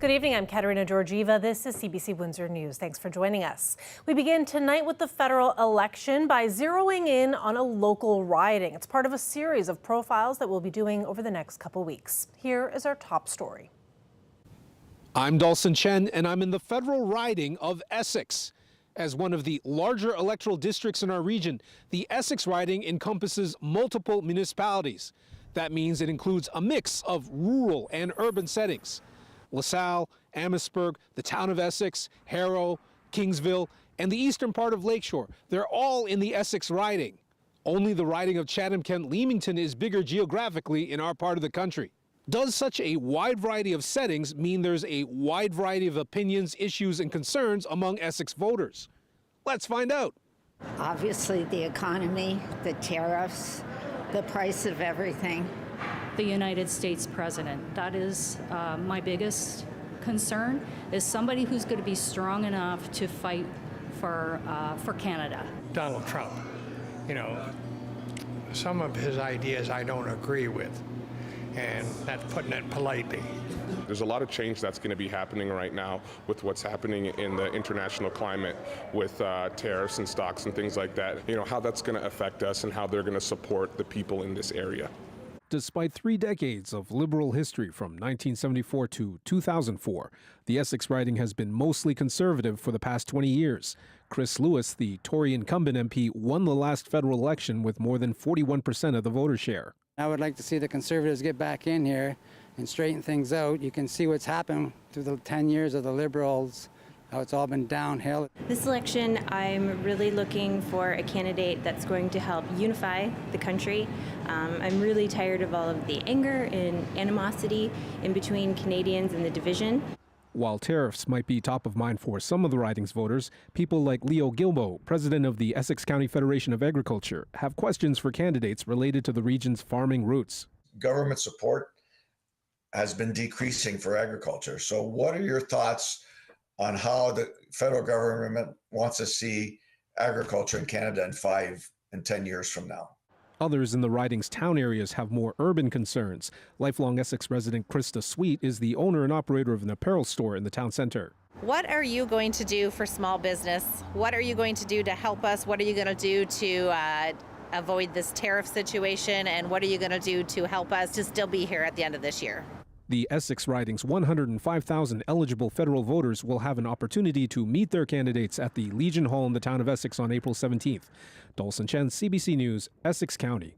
Good evening, I'm Katerina Georgieva. This is CBC Windsor News. Thanks for joining us. We begin tonight with the federal election by zeroing in on a local riding. It's part of a series of profiles that we'll be doing over the next couple weeks. Here is our top story. I'm Dalson Chen, and I'm in the federal riding of Essex. As one of the larger electoral districts in our region, the Essex riding encompasses multiple municipalities. That means it includes a mix of rural and urban settings. LaSalle, Amherstburg, the town of Essex, Harrow, Kingsville, and the eastern part of Lakeshore. They're all in the Essex riding. Only the riding of Chatham-Kent-Leamington is bigger geographically in our part of the country. Does such a wide variety of settings mean there's a wide variety of opinions, issues, and concerns among Essex voters? Let's find out. Obviously, the economy, the tariffs, the price of everything. The United States president. That is my biggest concern, is somebody who's going to be strong enough to fight for Canada. Donald Trump, you know, some of his ideas I don't agree with, and that's putting it politely. There's a lot of change that's going to be happening right now with what's happening in the international climate with tariffs and stocks and things like that. You know, how that's going to affect us and how they're going to support the people in this area. Despite 3 decades of liberal history from 1974 to 2004, the Essex riding has been mostly conservative for the past 20 years. Chris Lewis, the Tory incumbent MP, won the last federal election with more than 41% of the voter share. I would like to see the Conservatives get back in here and straighten things out. You can see what's happened through the 10 years of the Liberals, how it's all been downhill. This election, I'm really looking for a candidate that's going to help unify the country. I'm really tired of all of the anger and animosity in between Canadians and the division. While tariffs might be top of mind for some of the riding's voters, people like Leo Gilbo, president of the Essex County Federation of Agriculture, have questions for candidates related to the region's farming roots. Government support has been decreasing for agriculture. So what are your thoughts on how the federal government wants to see agriculture in Canada in 5 and 10 years from now? Others in the riding's town areas have more urban concerns. Lifelong Essex resident Krista Sweet is the owner and operator of an apparel store in the town center. What are you going to do for small business? What are you going to do to help us? What are you going to do to avoid this tariff situation? And what are you going to do to help us to still be here at the end of this year? The Essex riding's 105,000 eligible federal voters will have an opportunity to meet their candidates at the Legion Hall in the town of Essex on April 17th. Dalson Chen, CBC News, Essex County.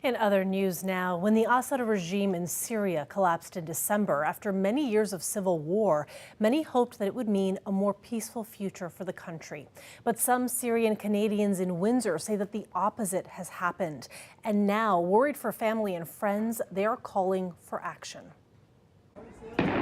In other news now, when the Assad regime in Syria collapsed in December after many years of civil war, many hoped that it would mean a more peaceful future for the country. But some Syrian Canadians in Windsor say that the opposite has happened. And now, worried for family and friends, they are calling for action.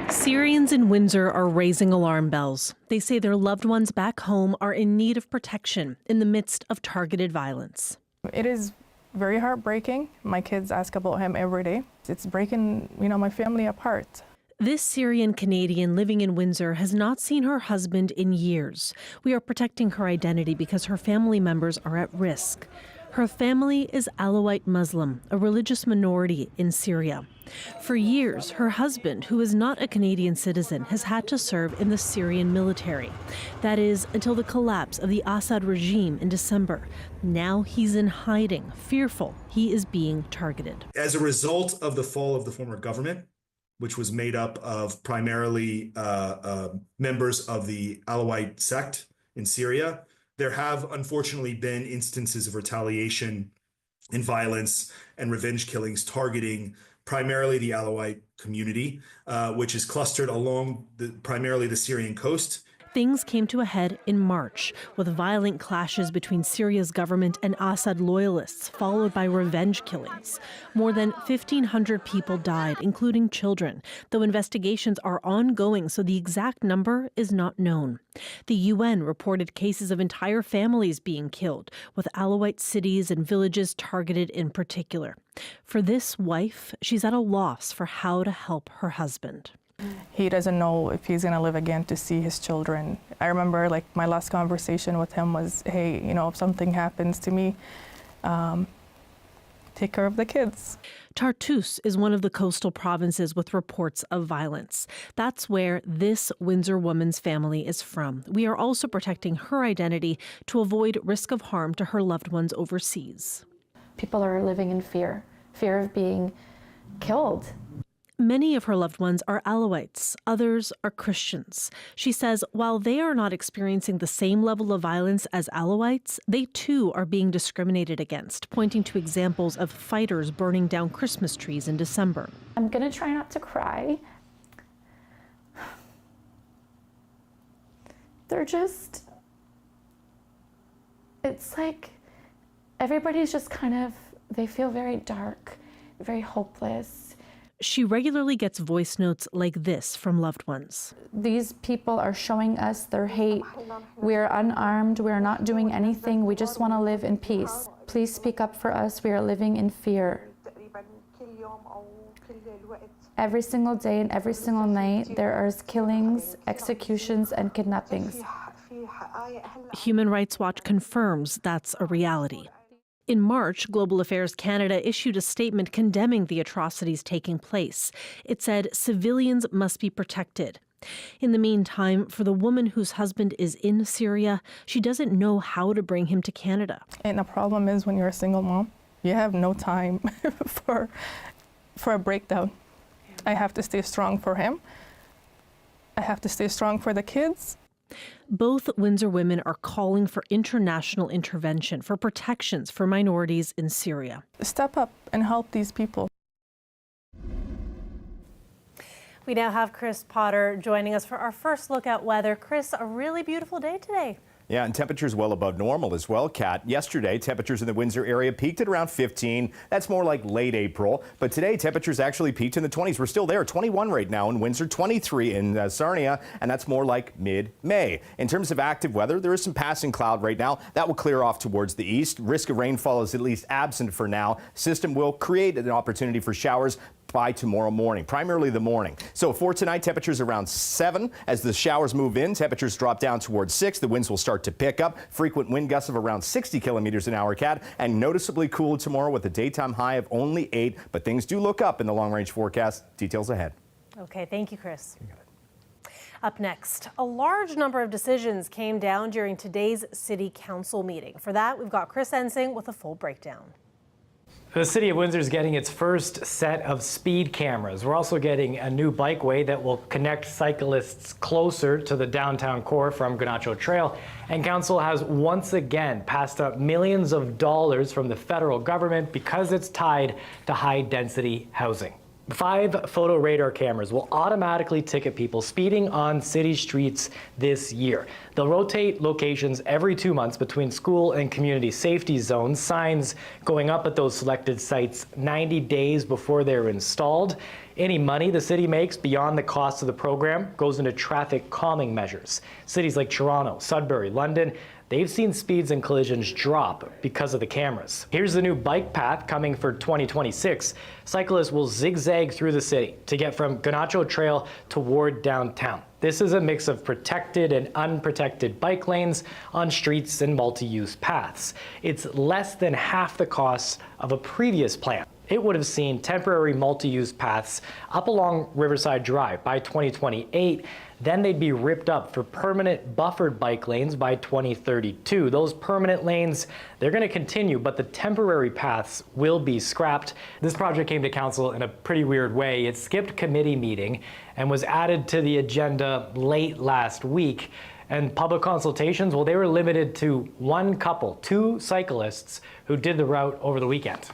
Syrians in Windsor are raising alarm bells. They say their loved ones back home are in need of protection in the midst of targeted violence. It is very heartbreaking. My kids ask about him every day. It's breaking, my family apart. This Syrian Canadian living in Windsor has not seen her husband in years. We are protecting her identity because her family members are at risk. Her family is Alawite Muslim, a religious minority in Syria. For years, her husband, who is not a Canadian citizen, has had to serve in the Syrian military. That is, until the collapse of the Assad regime in December. Now he's in hiding, fearful he is being targeted. As a result of the fall of the former government, which was made up of primarily members of the Alawite sect in Syria, there have unfortunately been instances of retaliation and violence and revenge killings targeting primarily the Alawite community, which is clustered along primarily the Syrian coast. Things came to a head in March with violent clashes between Syria's government and Assad loyalists, followed by revenge killings. More than 1,500 people died, including children, though investigations are ongoing, so the exact number is not known. The UN reported cases of entire families being killed, with Alawite cities and villages targeted in particular. For this wife, she's at a loss for how to help her husband. He doesn't know if he's going to live again to see his children. I remember my last conversation with him was, hey, if something happens to me, take care of the kids. Tartus is one of the coastal provinces with reports of violence. That's where this Windsor woman's family is from. We are also protecting her identity to avoid risk of harm to her loved ones overseas. People are living in fear of being killed. Many of her loved ones are Alawites, others are Christians. She says while they are not experiencing the same level of violence as Alawites, they too are being discriminated against, pointing to examples of fighters burning down Christmas trees in December. I'm going to try not to cry. They're just, it's like everybody's just kind of, they feel very dark, very hopeless. She regularly gets voice notes like this from loved ones. These people are showing us their hate. We're unarmed. We're not doing anything. We just want to live in peace. Please speak up for us. We are living in fear. Every single day and every single night, there are killings, executions, and kidnappings. Human Rights Watch confirms that's a reality. In March, Global Affairs Canada issued a statement condemning the atrocities taking place. It said civilians must be protected. In the meantime, for the woman whose husband is in Syria, she doesn't know how to bring him to Canada. And the problem is when you're a single mom, you have no time for a breakdown. I have to stay strong for him. I have to stay strong for the kids. Both Windsor women are calling for international intervention for protections for minorities in Syria. Step up and help these people. We now have Chris Potter joining us for our first look at weather. Chris, a really beautiful day today. Yeah, and temperatures well above normal as well, Kat. Yesterday, temperatures in the Windsor area peaked at around 15. That's more like late April. But today, temperatures actually peaked in the 20s. We're still there, 21 right now in Windsor, 23 in Sarnia, and that's more like mid-May. In terms of active weather, there is some passing cloud right now. That will clear off towards the east. Risk of rainfall is at least absent for now. System will create an opportunity for showers by tomorrow morning, primarily the morning. So for tonight, temperatures around 7. As the showers move in, temperatures drop down towards 6. The winds will start to pick up. Frequent wind gusts of around 60 kilometers an hour, Kat, and noticeably cooler tomorrow with a daytime high of only 8. But things do look up in the long-range forecast. Details ahead. Okay, thank you, Chris. You got it. Up next, a large number of decisions came down during today's City Council meeting. For that, we've got Chris Ensing with a full breakdown. The City of Windsor is getting its first set of speed cameras. We're also getting a new bikeway that will connect cyclists closer to the downtown core from Ganacho Trail. And Council has once again passed up millions of dollars from the federal government because it's tied to high-density housing. 5 photo radar cameras will automatically ticket people speeding on city streets this year. They'll rotate locations every 2 months between school and community safety zones, signs going up at those selected sites 90 days before they're installed. Any money the city makes beyond the cost of the program goes into traffic calming measures. Cities like Toronto, Sudbury, London, they've seen speeds and collisions drop because of the cameras. Here's the new bike path coming for 2026. Cyclists will zigzag through the city to get from Ganacho Trail toward downtown. This is a mix of protected and unprotected bike lanes on streets and multi-use paths. It's less than half the cost of a previous plan. It would have seen temporary multi-use paths up along Riverside Drive by 2028. Then they'd be ripped up for permanent buffered bike lanes by 2032. Those permanent lanes, they're going to continue, but the temporary paths will be scrapped. This project came to council in a pretty weird way. It skipped committee meeting and was added to the agenda late last week. And public consultations, well, they were limited to one couple, 2 cyclists who did the route over the weekend.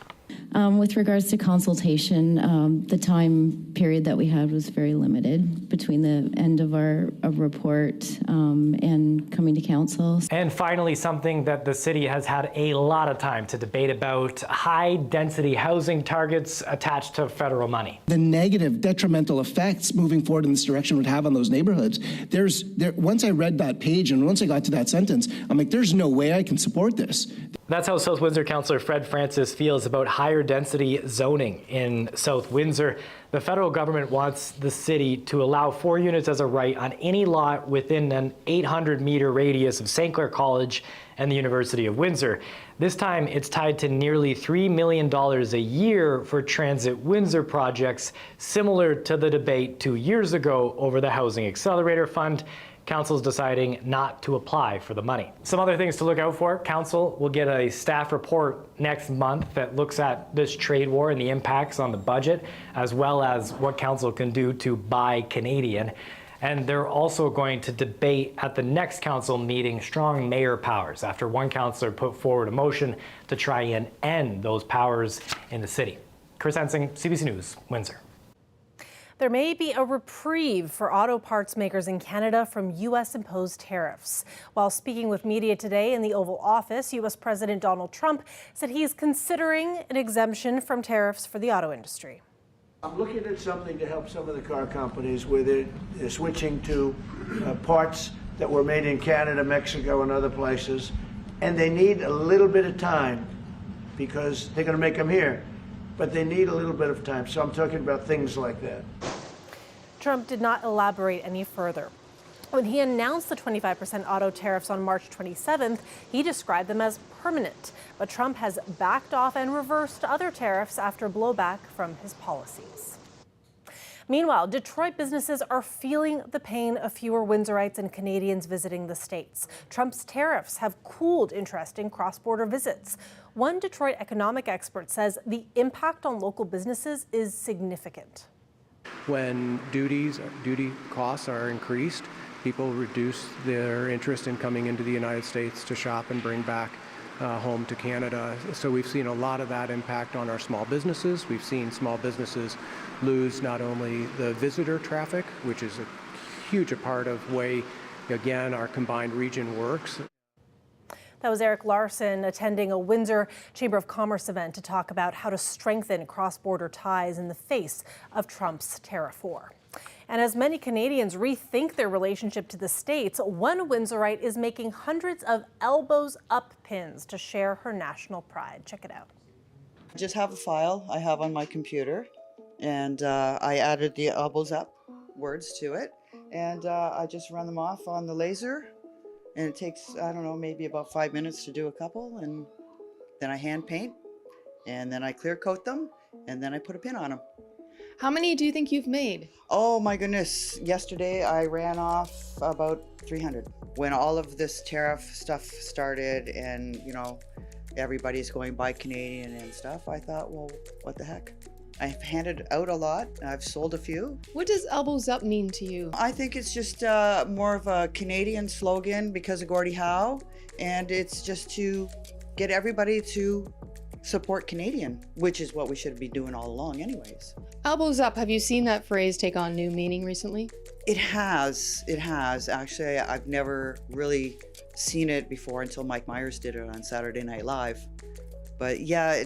With regards to consultation, the time period that we had was very limited between the end of our report and coming to council. And finally, something that the city has had a lot of time to debate about, high-density housing targets attached to federal money. The negative, detrimental effects moving forward in this direction would have on those neighborhoods. Once I read that page and once I got to that sentence, I'm like, there's no way I can support this. That's how South Windsor Councillor Fred Francis feels about higher density zoning in South Windsor. The federal government wants the city to allow 4 units as a right on any lot within an 800-meter radius of St. Clair College and the University of Windsor. This time, it's tied to nearly $3 million a year for Transit Windsor projects, similar to the debate 2 years ago over the Housing Accelerator Fund. Council's deciding not to apply for the money. Some other things to look out for. Council will get a staff report next month that looks at this trade war and the impacts on the budget, as well as what council can do to buy Canadian. And they're also going to debate at the next council meeting strong mayor powers after one councillor put forward a motion to try and end those powers in the city. Chris Hensing, CBC News, Windsor. There may be a reprieve for auto parts makers in Canada from U.S.-imposed tariffs. While speaking with media today in the Oval Office, U.S. President Donald Trump said he is considering an exemption from tariffs for the auto industry. I'm looking at something to help some of the car companies where they're switching to parts that were made in Canada, Mexico, and other places, and they need a little bit of time because they're going to make them here. But they need a little bit of time. So I'm talking about things like that. Trump did not elaborate any further. When he announced the 25% auto tariffs on March 27th, he described them as permanent. But Trump has backed off and reversed other tariffs after blowback from his policies. Meanwhile, Detroit businesses are feeling the pain of fewer Windsorites and Canadians visiting the States. Trump's tariffs have cooled interest in cross-border visits. One Detroit economic expert says the impact on local businesses is significant. When duty costs are increased, people reduce their interest in coming into the United States to shop and bring back home to Canada. So we've seen a lot of that impact on our small businesses. We've seen small businesses lose not only the visitor traffic, which is a huge part of way, again, our combined region works. That was Eric Larson attending a Windsor Chamber of Commerce event to talk about how to strengthen cross-border ties in the face of Trump's tariff war. And as many Canadians rethink their relationship to the States, one Windsorite is making hundreds of elbows up pins to share her national pride. Check it out. I just have a file I have on my computer, and I added the elbows up words to it, and I just run them off on the laser, and it takes, I don't know, maybe about 5 minutes to do a couple, and then I hand paint, and then I clear coat them, and then I put a pin on them. How many do you think you've made? Oh my goodness. Yesterday I ran off about 300. When all of this tariff stuff started and, you know, everybody's going buy Canadian and stuff, I thought, well, what the heck? I've handed out a lot. I've sold a few. What does elbows up mean to you? I think it's just more of a Canadian slogan because of Gordie Howe, and it's just to get everybody to support Canadian, which is what we should be doing all along anyways. Elbows up, have you seen that phrase take on new meaning recently? It has. Actually, I've never really seen it before until Mike Myers did it on Saturday Night Live. But yeah,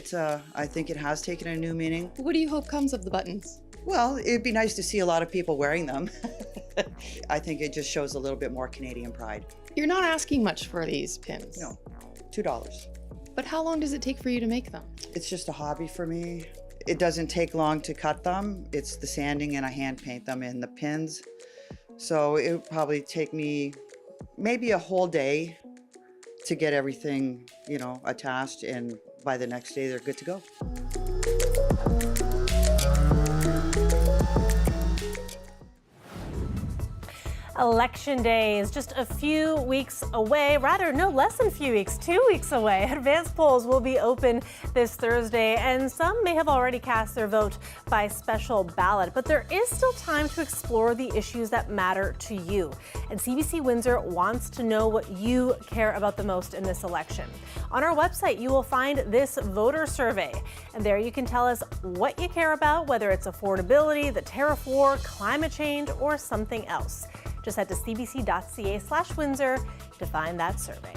I think it has taken a new meaning. What do you hope comes of the buttons? Well, it'd be nice to see a lot of people wearing them. I think it just shows a little bit more Canadian pride. You're not asking much for these pins. No, $2. But how long does it take for you to make them? It's just a hobby for me. It doesn't take long to cut them. It's the sanding and I hand paint them in the pins. So it would probably take me maybe a whole day to get everything, you know, attached, and by the next day they're good to go. Election Day is just a few weeks away, rather no less than a few weeks, 2 weeks away. Advanced polls will be open this Thursday, and some may have already cast their vote by special ballot, but there is still time to explore the issues that matter to you. And CBC Windsor wants to know what you care about the most in this election. On our website, you will find this voter survey, and there you can tell us what you care about, whether it's affordability, the tariff war, climate change, or something else. Just head to cbc.ca/Windsor to find that survey.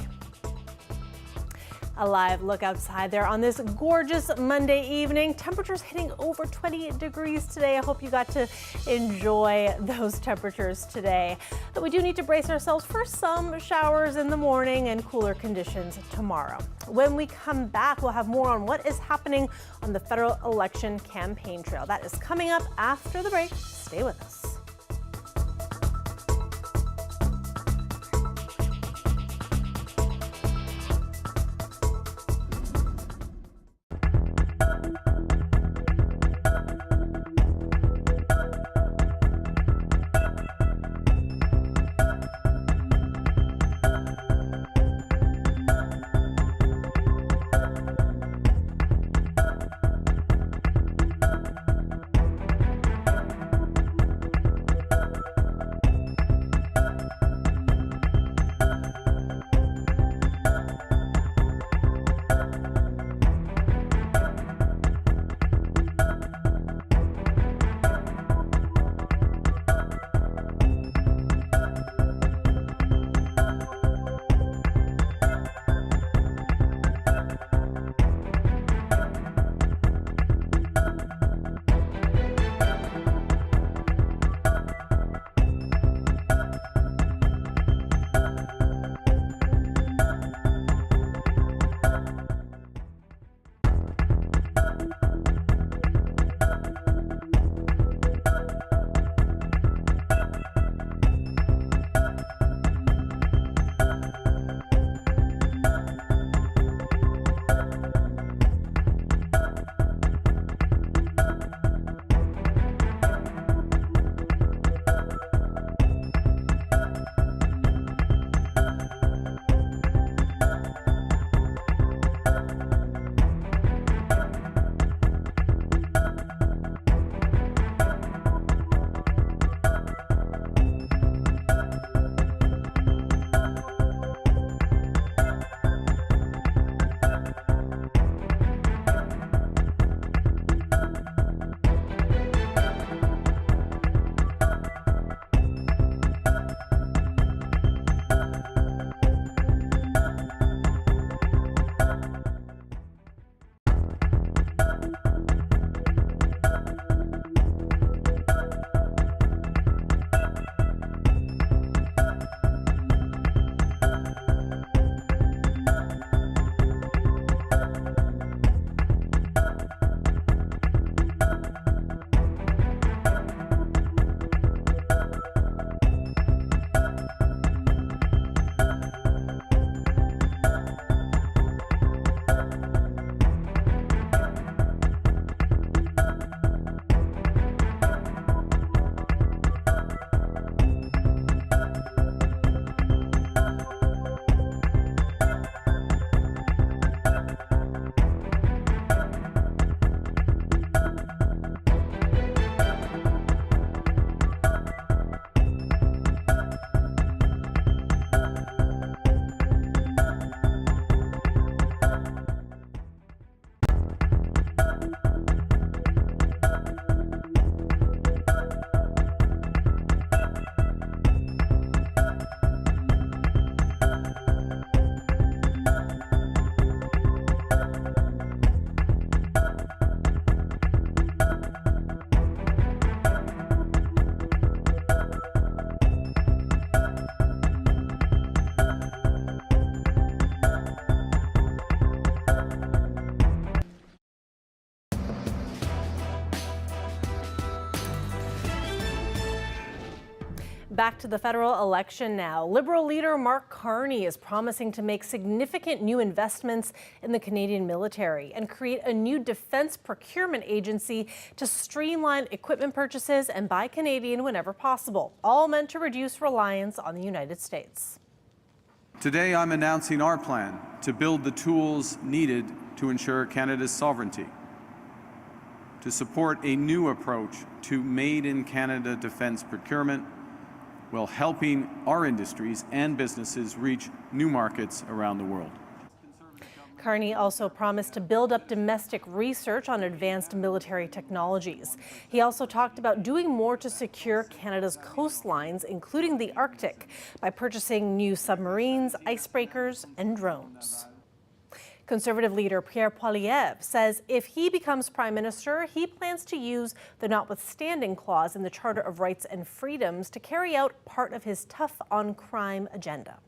A live look outside there on this gorgeous Monday evening. Temperatures hitting over 28 degrees today. I hope you got to enjoy those temperatures today. But we do need to brace ourselves for some showers in the morning and cooler conditions tomorrow. When we come back, we'll have more on what is happening on the federal election campaign trail. That is coming up after the break. Stay with us. Back to the federal election now. Liberal leader Mark Carney is promising to make significant new investments in the Canadian military and create a new defense procurement agency to streamline equipment purchases and buy Canadian whenever possible, all meant to reduce reliance on the United States. Today, I'm announcing our plan to build the tools needed to ensure Canada's sovereignty, to support a new approach to made-in-Canada defense procurement, while helping our industries and businesses reach new markets around the world. Carney also promised to build up domestic research on advanced military technologies. He also talked about doing more to secure Canada's coastlines, including the Arctic, by purchasing new submarines, icebreakers, and drones. Conservative leader Pierre Poilievre says if he becomes prime minister, he plans to use the notwithstanding clause in the Charter of Rights and Freedoms to carry out part of his tough on crime agenda.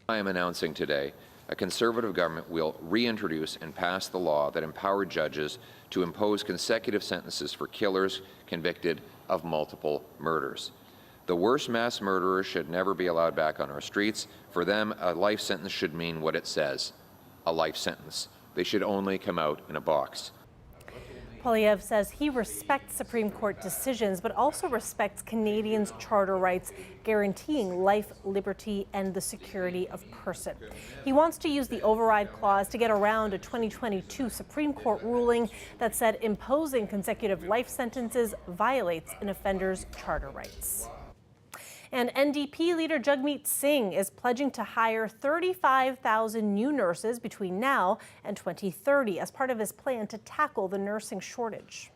I am announcing today a Conservative government will reintroduce and pass the law that empowered judges to impose consecutive sentences for killers convicted of multiple murders. The worst mass murderers should never be allowed back on our streets. For them, a life sentence should mean what it says, a life sentence. They should only come out in a box. Poilievre says he respects Supreme Court decisions, but also respects Canadians' charter rights, guaranteeing life, liberty, and the security of person. He wants to use the override clause to get around a 2022 Supreme Court ruling that said imposing consecutive life sentences violates an offender's charter rights. And NDP leader Jagmeet Singh is pledging to hire 35,000 new nurses between now and 2030 as part of his plan to tackle the nursing shortage.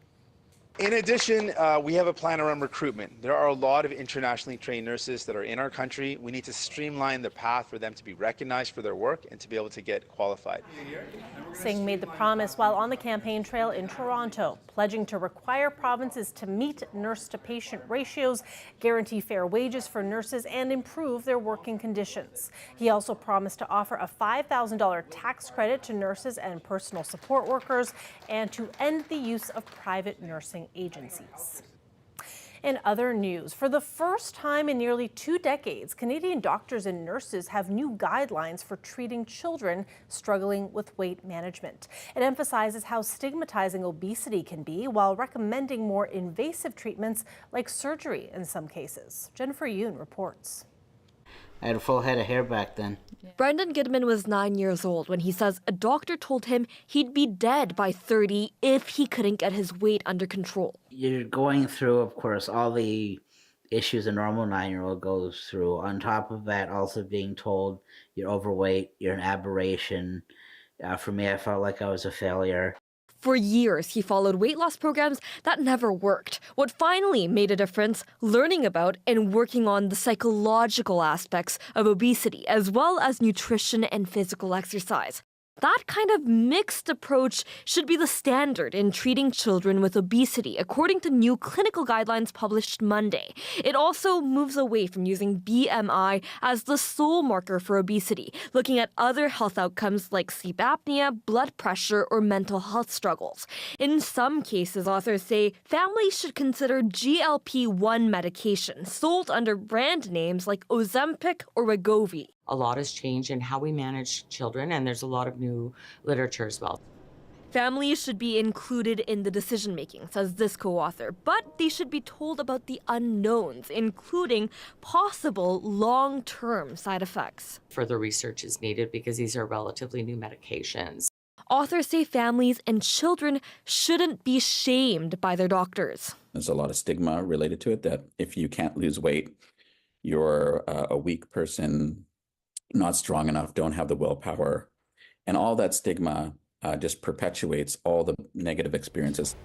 In addition, we have a plan around recruitment. There are a lot of internationally trained nurses that are in our country. We need to streamline the path for them to be recognized for their work and to be able to get qualified. Singh made the promise while on the campaign trail in Toronto, pledging to require provinces to meet nurse-to-patient ratios, guarantee fair wages for nurses, and improve their working conditions. He also promised to offer a $5,000 tax credit to nurses and personal support workers and to end the use of private nursing agencies. In other news, for the first time in nearly 2 decades, Canadian doctors and nurses have new guidelines for treating children struggling with weight management. It emphasizes how stigmatizing obesity can be while recommending more invasive treatments like surgery in some cases. Jennifer Yoon reports. I had a full head of hair back then. Brendan Goodman was 9 years old when he says a doctor told him he'd be dead by 30 if he couldn't get his weight under control. You're going through, of course, all the issues a normal 9-year-old goes through. On top of that, also being told you're overweight, you're an aberration. For me, I felt like I was a failure. For years, he followed weight loss programs that never worked. What finally made a difference, learning about and working on the psychological aspects of obesity, as well as nutrition and physical exercise. That kind of mixed approach should be the standard in treating children with obesity, according to new clinical guidelines published Monday. It also moves away from using BMI as the sole marker for obesity, looking at other health outcomes like sleep apnea, blood pressure, or mental health struggles. In some cases, authors say families should consider GLP-1 medication sold under brand names like Ozempic or Wegovy. A lot has changed in how we manage children, and there's a lot of new literature as well. Families should be included in the decision-making, says this co-author, but they should be told about the unknowns, including possible long-term side effects. Further research is needed because these are relatively new medications. Authors say families and children shouldn't be shamed by their doctors. There's a lot of stigma related to it that if you can't lose weight, you're a weak person, not strong enough, don't have the willpower. And all that stigma just perpetuates all the negative experiences.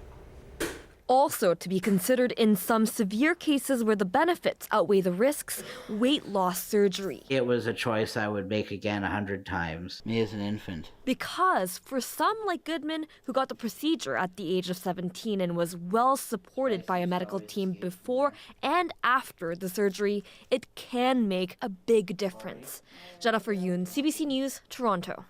Also to be considered in some severe cases where the benefits outweigh the risks, weight loss surgery. It was a choice I would make again 100 times. Me as an infant. Because for some like Goodman, who got the procedure at the age of 17 and was well supported by a medical team before and after the surgery, it can make a big difference. Jennifer Yoon, CBC News, Toronto.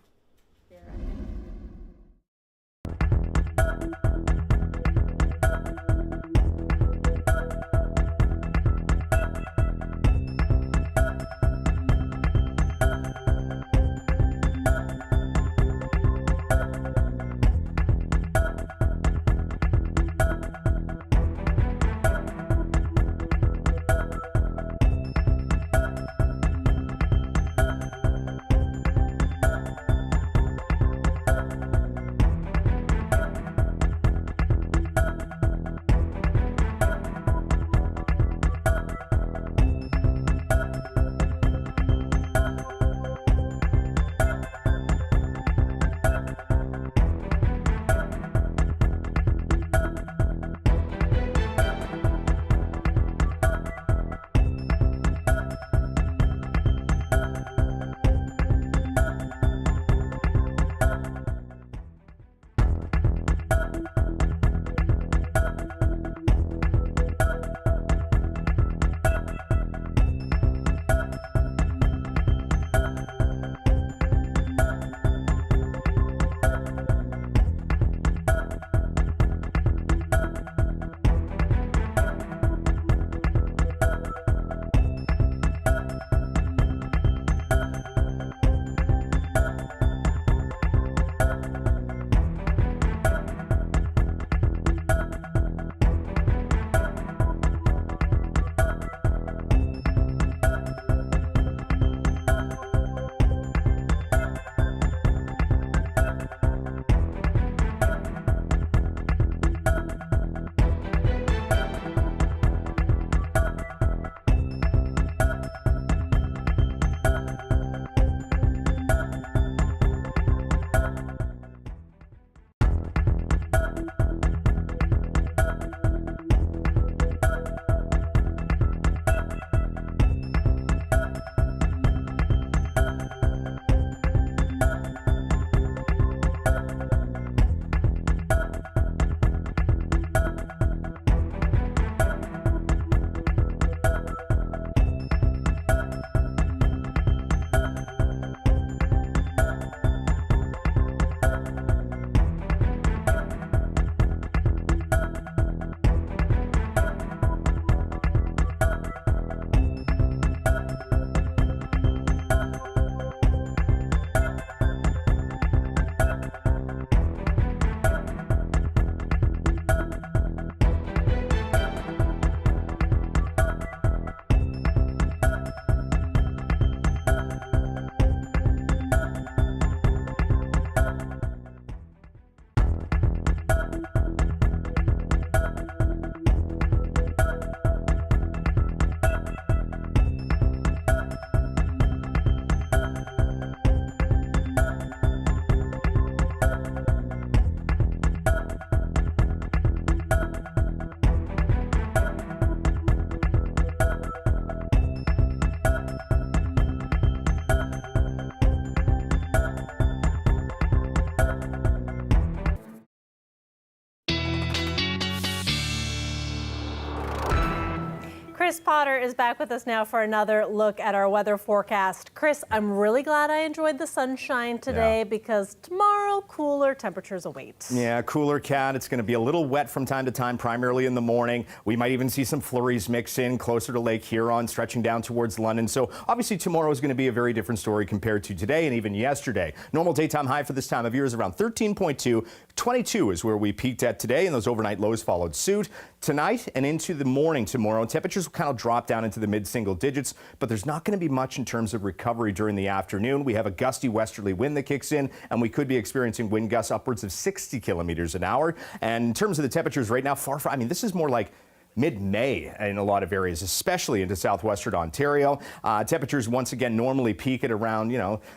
Chris Potter is back with us now for another look at our weather forecast. Chris, I'm really glad I enjoyed the sunshine today because tomorrow, cooler temperatures await. Yeah, cooler, Kat. It's going to be a little wet from time to time, primarily in the morning. We might even see some flurries mix in closer to Lake Huron, stretching down towards London. So obviously tomorrow is going to be a very different story compared to today and even yesterday. Normal daytime high for this time of year is around 13.2. 22 is where we peaked at today, and those overnight lows followed suit. Tonight and into the morning tomorrow, temperatures will kind of drop down into the mid-single digits, but there's not going to be much in terms of recovery during the afternoon. We have a gusty westerly wind that kicks in, and we could be experiencing wind gusts upwards of 60 kilometers an hour. And in terms of the temperatures right now, I mean, this is more like mid-May in a lot of areas, especially into southwestern Ontario. Temperatures once again normally peak at around,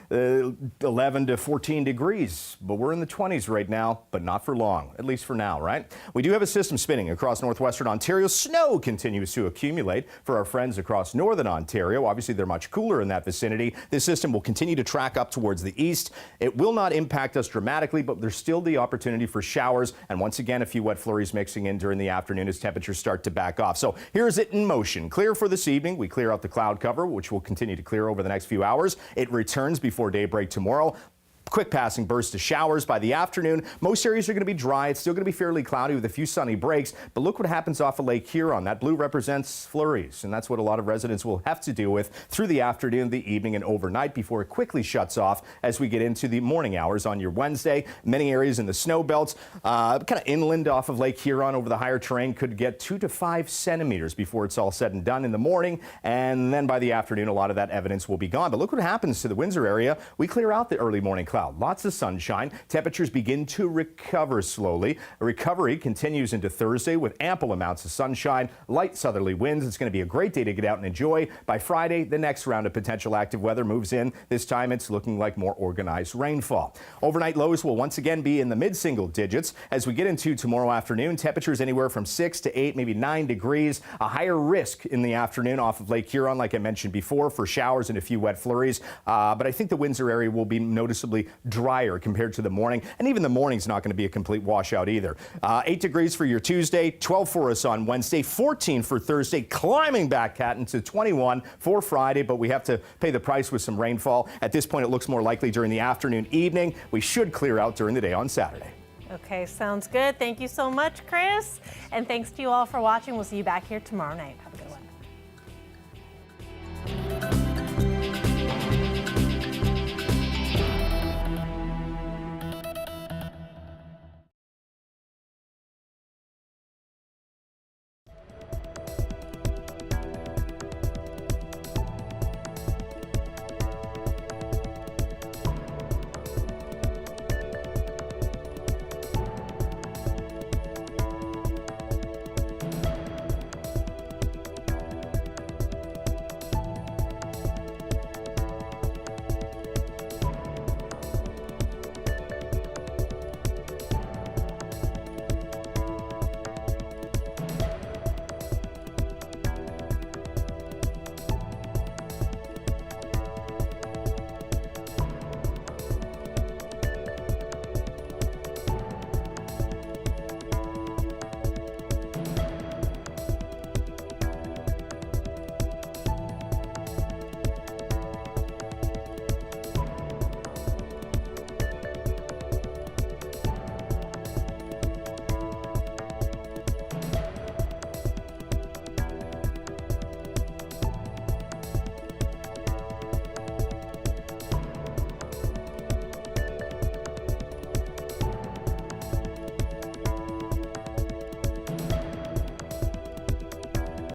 11 to 14 degrees, but we're in the 20s right now, but not for long, at least for now, right? We do have a system spinning across northwestern Ontario. Snow continues to accumulate for our friends across northern Ontario. Obviously, they're much cooler in that vicinity. This system will continue to track up towards the east. It will not impact us dramatically, but there's still the opportunity for showers, and once again, a few wet flurries mixing in during the afternoon as temperatures start to back off. So here's it in motion. Clear for this evening. We clear out the cloud cover, which will continue to clear over the next few hours. It returns before daybreak tomorrow. Quick passing bursts of showers by the afternoon. Most areas are going to be dry. It's still going to be fairly cloudy with a few sunny breaks. But look what happens off of Lake Huron. That blue represents flurries, and that's what a lot of residents will have to deal with through the afternoon, the evening, and overnight before it quickly shuts off as we get into the morning hours on your Wednesday. Many areas in the snow belts, kind of inland off of Lake Huron over the higher terrain, could get 2 to 5 centimeters before it's all said and done in the morning. And then by the afternoon, a lot of that evidence will be gone. But look what happens to the Windsor area. We clear out the early morning cloud. Lots of sunshine. Temperatures begin to recover slowly. A recovery continues into Thursday with ample amounts of sunshine, light southerly winds. It's going to be a great day to get out and enjoy. By Friday, the next round of potential active weather moves in. This time it's looking like more organized rainfall. Overnight lows will once again be in the mid-single digits. As we get into tomorrow afternoon, temperatures anywhere from 6 to 8, maybe 9 degrees. A higher risk in the afternoon off of Lake Huron, like I mentioned before, for showers and a few wet flurries. But I think the Windsor area will be noticeably drier compared to the morning, and even the morning's not going to be a complete washout either. 8 degrees for your Tuesday, 12 for us on Wednesday, 14 for Thursday, climbing back, Kat, into 21 for Friday, but we have to pay the price with some rainfall. At this point, it looks more likely during the afternoon, evening. We should clear out during the day on Saturday. Okay, sounds good. Thank you so much, Chris. And thanks to you all for watching. We'll see you back here tomorrow night.